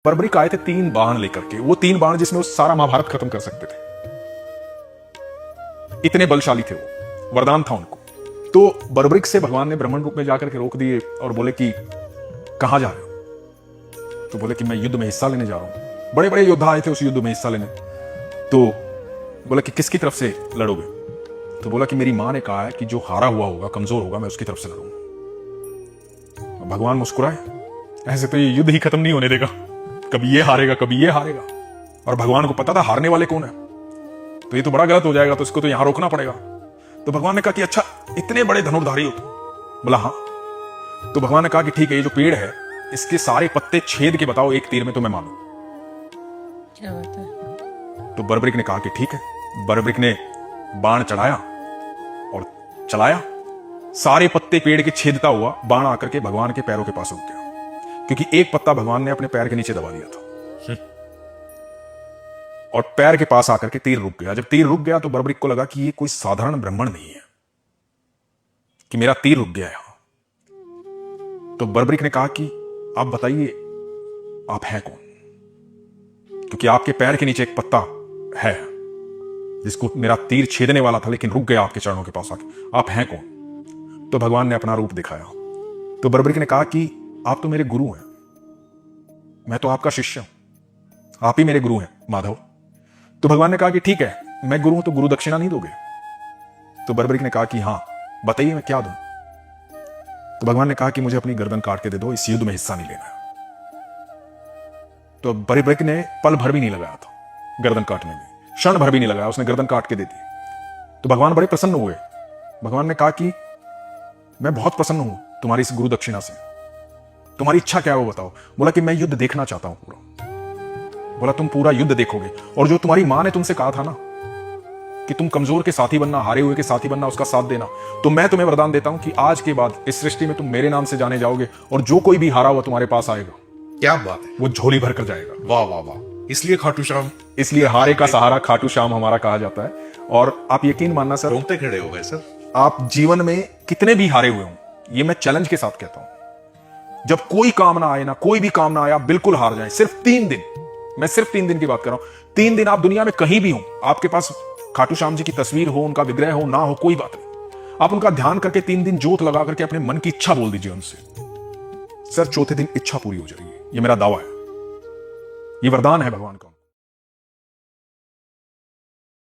बर्बरीक आए थे 3 बाण लेकर के, वो 3 बाण जिसमें वो सारा महाभारत खत्म कर सकते थे। इतने बलशाली थे वो, वरदान था उनको। तो बर्बरीक से भगवान ने ब्राह्मण रूप में जाकर के रोक दिए और बोले कि कहां जा रहे हो? तो बोले कि मैं युद्ध में हिस्सा लेने जा रहा हूं। बड़े बड़े योद्धा आए थे उस युद्ध में हिस्सा लेने। तो बोला कि किसकी तरफ से लड़ोगे? तो बोला कि मेरी मां ने कहा है कि जो हारा हुआ होगा, कमजोर होगा, मैं उसकी तरफ से लड़ूंगा। भगवान मुस्कुराए, ऐसे तो ये युद्ध ही खत्म नहीं होने देगा, कभी ये हारेगा कभी ये हारेगा। और भगवान को पता था हारने वाले कौन है, तो ये तो बड़ा गलत हो जाएगा, तो इसको तो यहां रोकना पड़ेगा। तो भगवान ने कहा कि अच्छा इतने बड़े धनुर्धारी हो तुम? बोला हाँ। तो भगवान ने कहा कि ठीक है, ये जो पेड़ है इसके सारे पत्ते छेद के बताओ एक तीर में, तो मैं मानू। क्या बात है? तो बर्बरीक ने कहा कि ठीक है। बर्बरीक ने बाण चढ़ाया और चलाया, सारे पत्ते पेड़ के छेदता हुआ बाण आकर के भगवान के पैरों के पास रुक गया, क्योंकि एक पत्ता भगवान ने अपने पैर के नीचे दबा दिया था। और पैर के पास आकर के तीर रुक गया। जब तीर रुक गया तो बर्बरीक को लगा कि ये कोई साधारण ब्राह्मण नहीं है, कि मेरा तीर रुक गया यहां। तो बर्बरीक ने कहा कि आप बताइए आप हैं कौन, क्योंकि आपके पैर के नीचे एक पत्ता है जिसको मेरा तीर छेदने वाला था, लेकिन रुक गया आपके चरणों के पास आके। आप हैं कौन? तो भगवान ने अपना रूप दिखाया। तो बर्बरीक ने कहा कि आप तो मेरे गुरु हैं, मैं तो आपका शिष्य हूं, आप ही मेरे गुरु हैं माधव। तो भगवान ने कहा कि ठीक है, मैं गुरु हूं तो गुरु दक्षिणा नहीं दोगे? तो बर्बरीक ने कहा कि हां बताइए मैं क्या दूं? तो भगवान ने कहा कि मुझे अपनी गर्दन काट के दे दो, इस युद्ध में हिस्सा नहीं लेना है। तो बर्बरीक ने पल भर भी नहीं लगाया था गर्दन काटने में, क्षण भर भी नहीं लगाया, उसने गर्दन काट के दे दी। तो भगवान बड़े प्रसन्न हुए। भगवान ने कहा कि मैं बहुत प्रसन्न हूं तुम्हारी इस गुरु दक्षिणा से, तुम्हारी इच्छा क्या है वो बताओ। बोला कि मैं युद्ध देखना चाहता हूं पूरा। बोला तुम पूरा युद्ध देखोगे, और जो तुम्हारी मां ने तुमसे कहा था ना कि तुम कमजोर के साथी बनना, हारे हुए के साथी बनना, उसका साथ देना, तो मैं तुम्हें वरदान देता हूं कि आज के बाद इस सृष्टि में तुम मेरे नाम से जाने जाओगे, और जो कोई भी हारा हुआ तुम्हारे पास आएगा, क्या बात है, वो झोली भर कर जाएगा। वाह वाह वाह। इसलिए खाटू श्याम, इसलिए हारे का सहारा खाटू श्याम हमारा कहा जाता है। और आप यकीन मानना सर, रोंगटे खड़े हो गए सर। आप जीवन में कितने भी हारे हुए हों, ये मैं चैलेंज के साथ कहता हूं, जब कोई काम ना आए ना, कोई भी काम ना आए, आप बिल्कुल हार जाएं। सिर्फ 3 दिन, मैं सिर्फ 3 दिन की बात कर रहा हूं। 3 दिन आप दुनिया में कहीं भी हो, आपके पास खाटू श्याम जी की तस्वीर हो, उनका विग्रह हो ना हो, कोई बात नहीं, आप उनका ध्यान करके 3 दिन जोत लगा करके अपने मन की इच्छा बोल दीजिए उनसे, सर चौथे दिन इच्छा पूरी हो जाएगी। ये मेरा दावा है, ये वरदान है भगवान का।